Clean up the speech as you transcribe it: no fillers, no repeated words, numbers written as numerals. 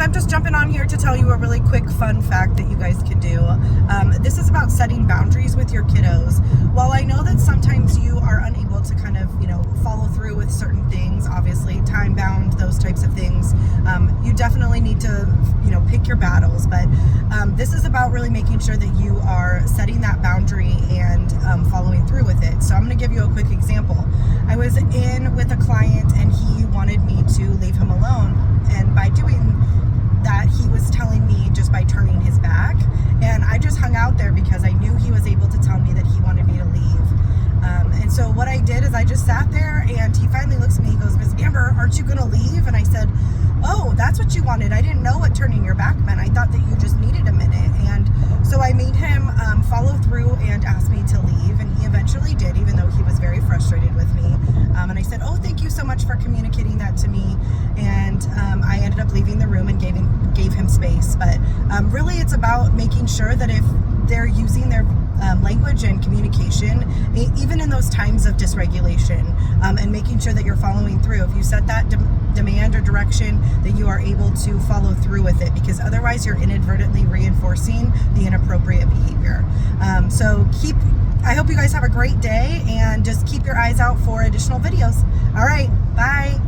I'm just jumping on here to tell you a really quick fun fact that you guys can do. This is about setting boundaries with your kiddos. While I know that sometimes you are unable to kind of, follow through with certain things, obviously time bound, those types of things, you definitely need to, pick your battles. But this is about really making sure that you are setting that boundary and following through with it. So I'm going to give you a quick example. I was in with a client and he wanted me to leave him alone. And by doing that, he was telling me just by turning his back. And I just hung out there because I knew he was able to tell me that he wanted me to leave. And so what I did is I just sat there, and he finally looks at me, he goes, "Miss Amber, aren't you going to leave?" And I said, "Oh, that's what you wanted. I didn't know what turning your back meant. I thought that you just needed a minute." And so I made him follow through and ask me to leave, and he eventually did, even though he was very frustrated with me. And I said, "Oh, thank you so much for communicating that to me." And I ended up leaving the room and gave him space. But really, it's about making sure that if they're using their language and communication, even in those times of dysregulation, and making sure that you're following through. If you set that demand or direction, that you are able to follow through with it, because otherwise you're inadvertently reinforcing the inappropriate behavior. I hope you guys have a great day, and just keep your eyes out for additional videos. All right, bye.